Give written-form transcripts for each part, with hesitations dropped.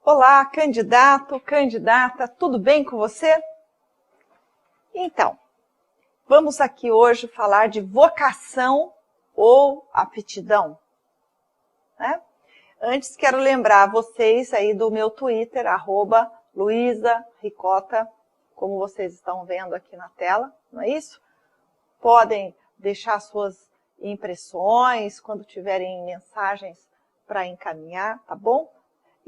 Olá, candidato, candidata, tudo bem com você? Então, vamos aqui hoje falar de vocação ou aptidão, né? Antes, quero lembrar vocês aí do meu Twitter, @LuizaRicota, como vocês estão vendo aqui na tela, não é isso? Podem deixar suas impressões quando tiverem mensagens para encaminhar, tá bom?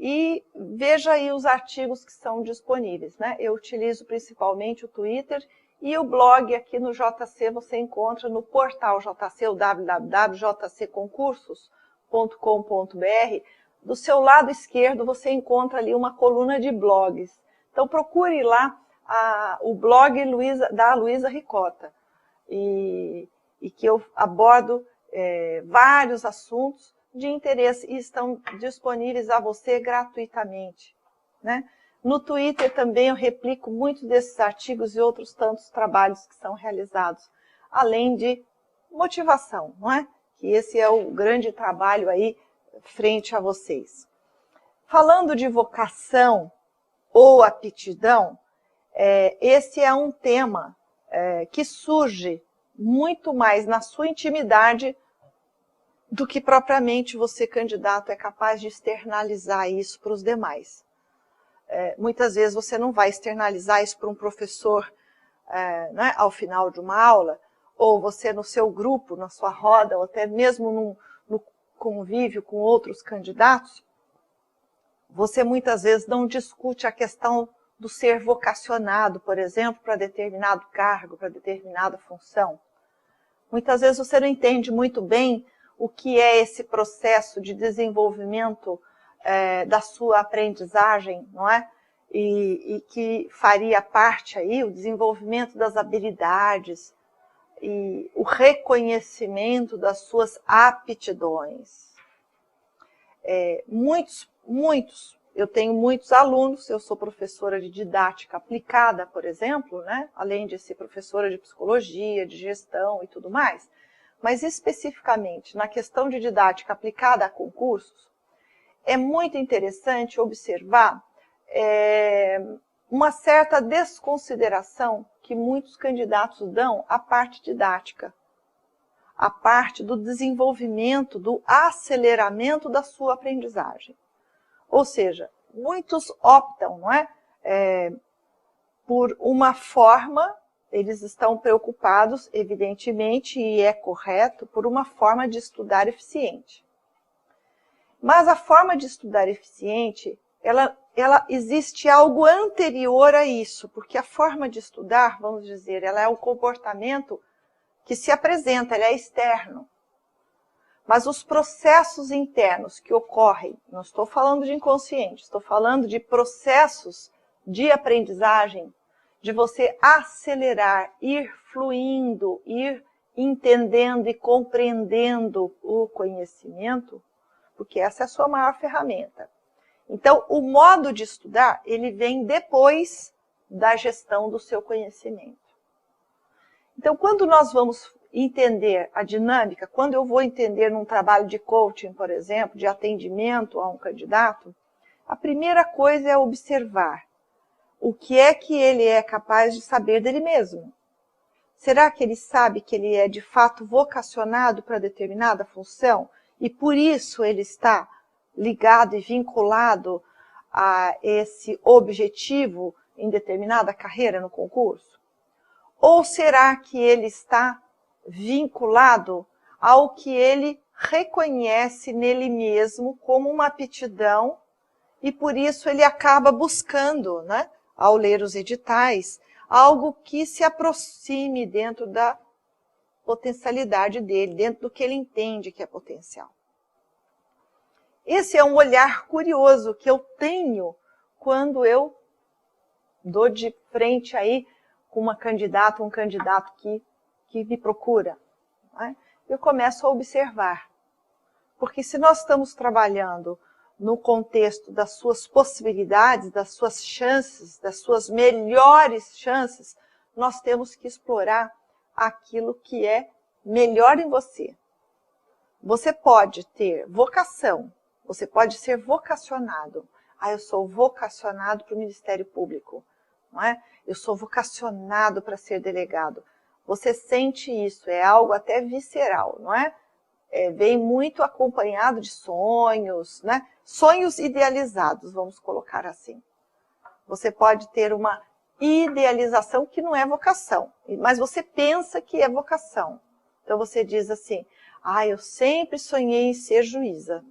E veja aí os artigos que são disponíveis, né? Eu utilizo principalmente o Twitter e o blog aqui no JC você encontra no portal JC, o www.jcconcursos.com.br. Do seu lado esquerdo você encontra ali uma coluna de blogs. Então procure lá o blog da Luiza Ricota, e que eu abordo vários assuntos de interesse e estão disponíveis a você gratuitamente, né? No Twitter também eu replico muitos desses artigos e outros tantos trabalhos que são realizados, além de motivação, não é? Que esse é o grande trabalho aí frente a vocês. Falando de vocação ou aptidão, esse é um tema que surge muito mais na sua intimidade do que propriamente você, candidato, é capaz de externalizar isso para os demais. Muitas vezes você não vai externalizar isso para um professor né, ao final de uma aula, ou você no seu grupo, na sua roda, ou até mesmo no convívio com outros candidatos, você muitas vezes não discute a questão do ser vocacionado, por exemplo, para determinado cargo, para determinada função. Muitas vezes você não entende muito bem o que é esse processo de desenvolvimento da sua aprendizagem, não é? E que faria parte aí o desenvolvimento das habilidades e o reconhecimento das suas aptidões. Eu tenho muitos alunos, eu sou professora de didática aplicada, por exemplo, né? Além de ser professora de psicologia, de gestão e tudo mais. Mas especificamente na questão de didática aplicada a concursos, é muito interessante observar uma certa desconsideração que muitos candidatos dão à parte didática, à parte do desenvolvimento, do aceleramento da sua aprendizagem. Ou seja, muitos optam, não é? Por uma forma. Eles estão preocupados, evidentemente, e é correto, por uma forma de estudar eficiente. Mas a forma de estudar eficiente, ela existe algo anterior a isso, porque a forma de estudar, vamos dizer, ela é um comportamento que se apresenta, ele é externo. Mas os processos internos que ocorrem, não estou falando de inconsciente, estou falando de processos de aprendizagem, de você acelerar, ir fluindo, ir entendendo e compreendendo o conhecimento, porque essa é a sua maior ferramenta. Então, o modo de estudar, ele vem depois da gestão do seu conhecimento. Então, quando nós vamos entender a dinâmica, quando eu vou entender num trabalho de coaching, por exemplo, de atendimento a um candidato, a primeira coisa é observar o que é que ele é capaz de saber dele mesmo. Será que ele sabe que ele é de fato vocacionado para determinada função e por isso ele está ligado e vinculado a esse objetivo em determinada carreira no concurso? Ou será que ele está vinculado ao que ele reconhece nele mesmo como uma aptidão e por isso ele acaba buscando, né, ao ler os editais, algo que se aproxime dentro da potencialidade dele, dentro do que ele entende que é potencial. Esse é um olhar curioso que eu tenho quando eu dou de frente aí com uma candidata, um candidato que me procura, né? Eu começo a observar. Porque se nós estamos trabalhando no contexto das suas possibilidades, das suas chances, das suas melhores chances, nós temos que explorar aquilo que é melhor em você. Você pode ter vocação, você pode ser vocacionado Ah, eu sou vocacionado para o Ministério Público, não é? Eu sou vocacionado para ser delegado. Você sente isso, é algo até visceral, não é? Vem muito acompanhado de sonhos, né? Sonhos idealizados, vamos colocar assim. Você pode ter uma idealização que não é vocação, mas você pensa que é vocação. Então você diz assim, ah, eu sempre sonhei em ser juíza.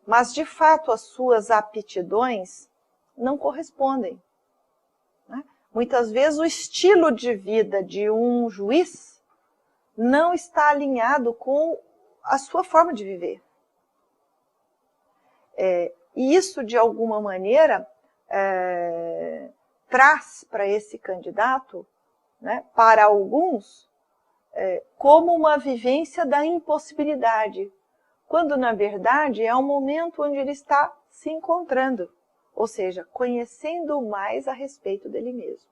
Mas de fato as suas aptidões não correspondem, né? Muitas vezes o estilo de vida de um juiz não está alinhado com a sua forma de viver. E isso, de alguma maneira, traz para esse candidato, né, para alguns, como uma vivência da impossibilidade, quando, na verdade, é um momento onde ele está se encontrando, ou seja, conhecendo mais a respeito dele mesmo.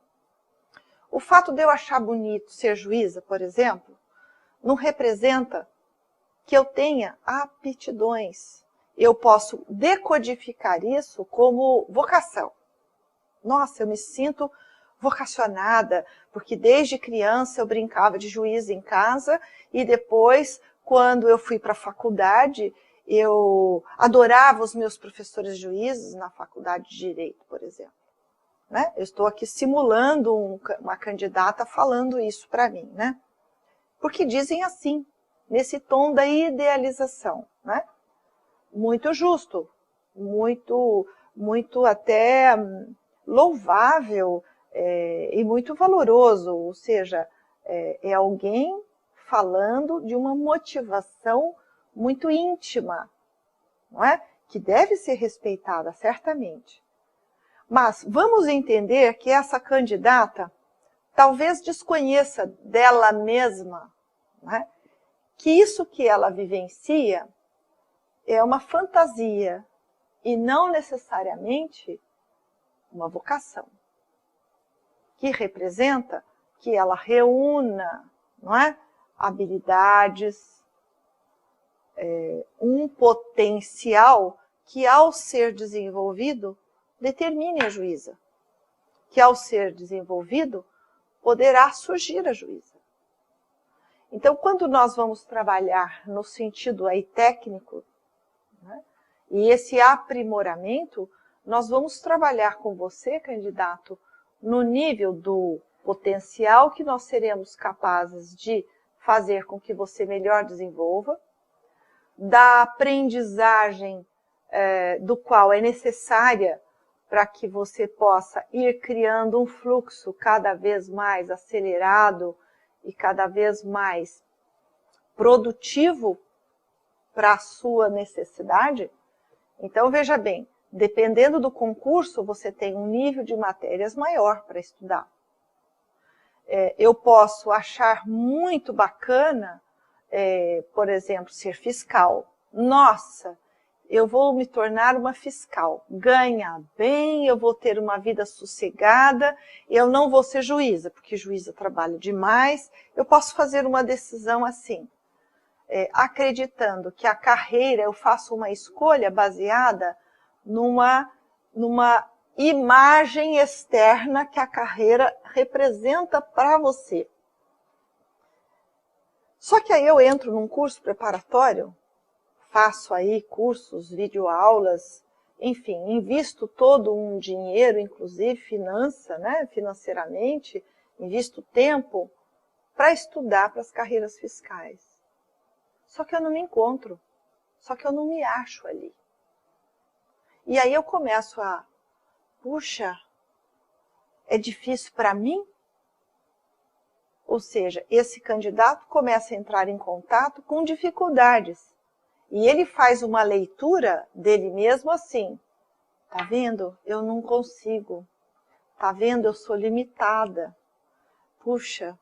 O fato de eu achar bonito ser juíza, por exemplo, não representa que eu tenha aptidões. Eu posso decodificar isso como vocação. Nossa, eu me sinto vocacionada, porque desde criança eu brincava de juiz em casa e depois, quando eu fui para a faculdade, eu adorava os meus professores juízes na faculdade de Direito, por exemplo. Né? Eu estou aqui simulando uma candidata falando isso para mim, né? Porque dizem assim, nesse tom da idealização, né? Muito justo, muito até louvável e muito valoroso, ou seja, é alguém falando de uma motivação muito íntima, não é? Que deve ser respeitada, certamente. Mas vamos entender que essa candidata talvez desconheça dela mesma, né, que isso que ela vivencia é uma fantasia e não necessariamente uma vocação, que representa que ela reúna, não é, habilidades, um potencial que, ao ser desenvolvido, determine a juíza, que, ao ser desenvolvido, poderá surgir a juíza. Então, quando nós vamos trabalhar no sentido aí técnico, né, e esse aprimoramento, nós vamos trabalhar com você, candidato, no nível do potencial que nós seremos capazes de fazer com que você melhor desenvolva, da aprendizagem do qual é necessária para que você possa ir criando um fluxo cada vez mais acelerado e cada vez mais produtivo para a sua necessidade. Então, veja bem, dependendo do concurso, você tem um nível de matérias maior para estudar. Eu posso achar muito bacana, por exemplo, ser fiscal. Nossa, eu vou me tornar uma fiscal, ganhar bem, eu vou ter uma vida sossegada, eu não vou ser juíza, porque juíza trabalha demais. Eu posso fazer uma decisão assim, acreditando que a carreira, eu faço uma escolha baseada numa imagem externa que a carreira representa para você. Só que aí eu entro num curso preparatório, faço aí cursos, videoaulas, enfim, invisto todo um dinheiro, inclusive financeiramente, invisto tempo para estudar para as carreiras fiscais. Só que eu não me encontro, só que eu não me acho ali. E aí eu começo puxa, é difícil para mim? Ou seja, esse candidato começa a entrar em contato com dificuldades. E ele faz uma leitura dele mesmo assim, tá vendo? Eu não consigo. Tá vendo? Eu sou limitada. Puxa,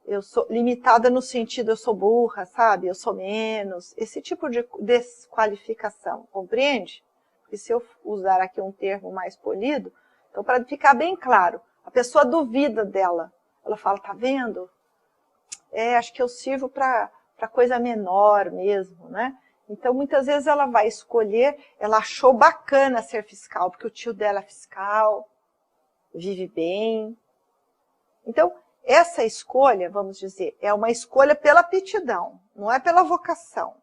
eu sou limitada no sentido, eu sou burra, sabe? Eu sou menos. Esse tipo de desqualificação, compreende? Porque se eu usar aqui um termo mais polido, então para ficar bem claro, a pessoa duvida dela. Ela fala, tá vendo? Acho que eu sirvo para coisa menor mesmo, né? Então, muitas vezes ela vai escolher, ela achou bacana ser fiscal, porque o tio dela é fiscal, vive bem. Então, essa escolha, vamos dizer, é uma escolha pela aptidão, não é pela vocação.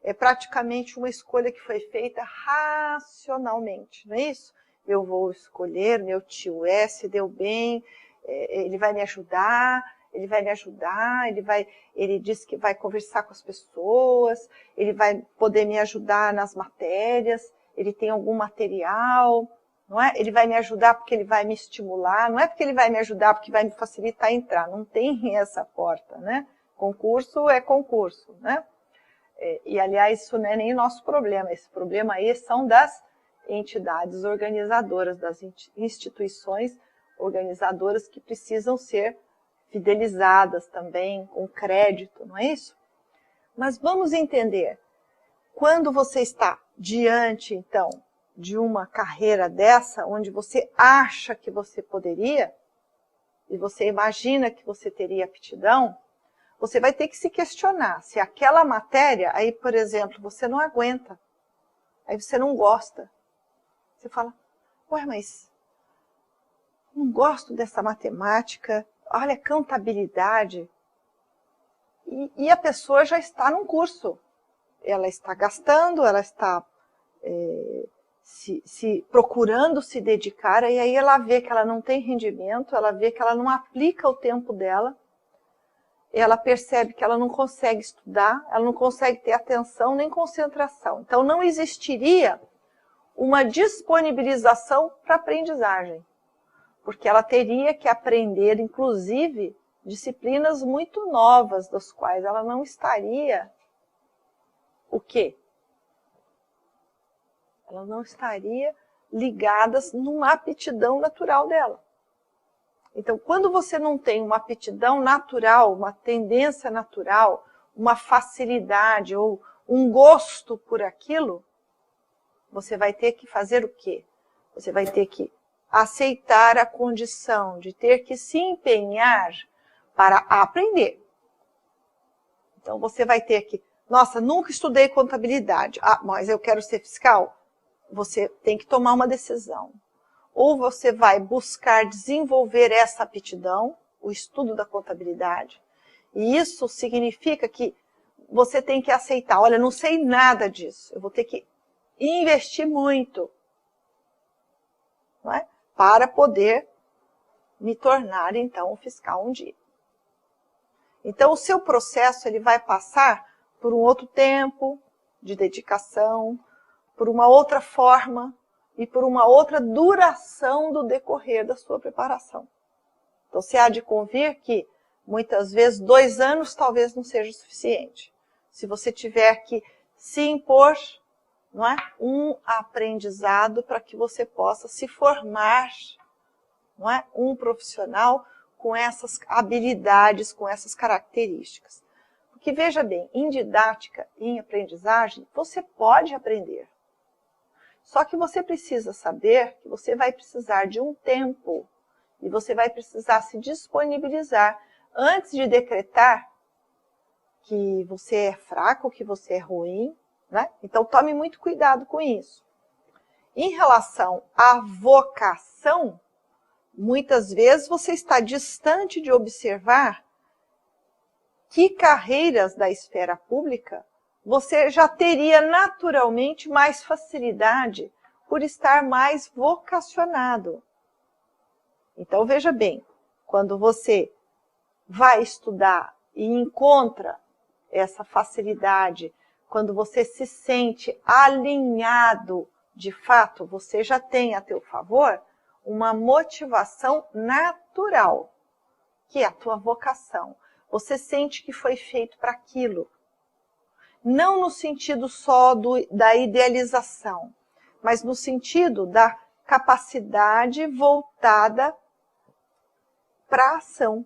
É praticamente uma escolha que foi feita racionalmente, não é isso? Eu vou escolher, meu tio se deu bem, ele vai me ajudar, ele disse que vai conversar com as pessoas, ele vai poder me ajudar nas matérias, ele tem algum material, não é? Ele vai me ajudar porque ele vai me estimular, não é porque ele vai me ajudar porque vai me facilitar entrar, não tem essa porta, né? Concurso é concurso, né? E, aliás, isso não é nem o nosso problema, esse problema aí são das entidades organizadoras, das instituições organizadoras que precisam ser fidelizadas também, com crédito, não é isso? Mas vamos entender, quando você está diante, então, de uma carreira dessa, onde você acha que você poderia, e você imagina que você teria aptidão, você vai ter que se questionar se aquela matéria, aí, por exemplo, você não aguenta, aí você não gosta. Você fala, ué, mas não gosto dessa matemática, olha, contabilidade. E a pessoa já está num curso. Ela está gastando, ela está procurando se dedicar, e aí ela vê que ela não tem rendimento, ela vê que ela não aplica o tempo dela, ela percebe que ela não consegue estudar, ela não consegue ter atenção nem concentração. Então, não existiria uma disponibilização para aprendizagem, porque ela teria que aprender, inclusive, disciplinas muito novas, das quais ela não estaria o quê? Ela não estaria ligada numa aptidão natural dela. Então, quando você não tem uma aptidão natural, uma tendência natural, uma facilidade ou um gosto por aquilo, você vai ter que fazer o quê? Você vai ter que aceitar a condição de ter que se empenhar para aprender. Então, você vai ter que, nossa, nunca estudei contabilidade, mas eu quero ser fiscal. Você tem que tomar uma decisão. Ou você vai buscar desenvolver essa aptidão, o estudo da contabilidade, e isso significa que você tem que aceitar, olha, não sei nada disso, eu vou ter que investir muito, não é? Para poder me tornar, então, um fiscal um dia. Então, o seu processo ele vai passar por um outro tempo de dedicação, por uma outra forma e por uma outra duração do decorrer da sua preparação. Então, você há de convir que, muitas vezes, 2 anos talvez não seja o suficiente. Se você tiver que se impor, não é? Um aprendizado para que você possa se formar, não é? Um profissional com essas habilidades, com essas características. Porque, veja bem, em didática, em aprendizagem, você pode aprender. Só que você precisa saber que você vai precisar de um tempo e você vai precisar se disponibilizar antes de decretar que você é fraco, que você é ruim, né? Então, tome muito cuidado com isso. Em relação à vocação, muitas vezes você está distante de observar que carreiras da esfera pública você já teria naturalmente mais facilidade por estar mais vocacionado. Então, veja bem, quando você vai estudar e encontra essa facilidade, quando você se sente alinhado, de fato, você já tem a teu favor uma motivação natural, que é a tua vocação. Você sente que foi feito para aquilo. Não no sentido só da idealização, mas no sentido da capacidade voltada para a ação.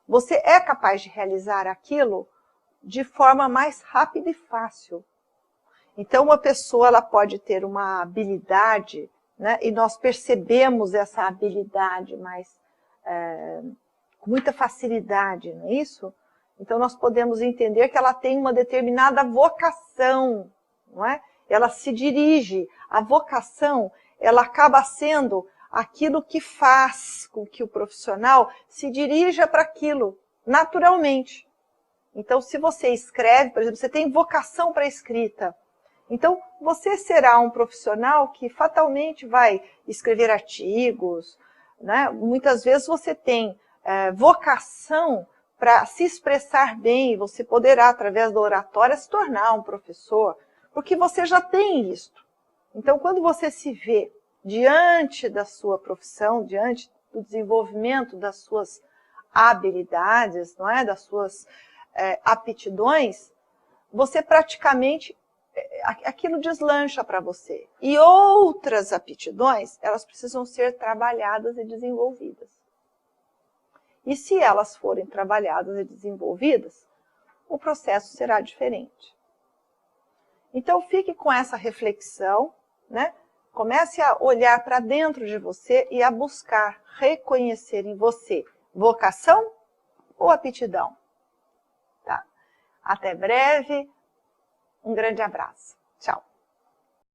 Você é capaz de realizar aquilo de forma mais rápida e fácil. Então, uma pessoa ela pode ter uma habilidade, né, e nós percebemos essa habilidade com muita facilidade, não é isso? Então, nós podemos entender que ela tem uma determinada vocação não é? Ela se dirige, a vocação, ela acaba sendo aquilo que faz com que o profissional se dirija para aquilo, naturalmente. Então, se você escreve, por exemplo, você tem vocação para a escrita, então você será um profissional que fatalmente vai escrever artigos, né? Muitas vezes você tem vocação para se expressar bem, você poderá, através da oratória, se tornar um professor, porque você já tem isto. Então, quando você se vê diante da sua profissão, diante do desenvolvimento das suas habilidades, não é? Das suas aptidões, você praticamente, aquilo deslancha para você. E outras aptidões, elas precisam ser trabalhadas e desenvolvidas. E se elas forem trabalhadas e desenvolvidas, o processo será diferente. Então, fique com essa reflexão, né? Comece a olhar para dentro de você e a buscar reconhecer em você vocação ou aptidão. Tá? Até breve, um grande abraço.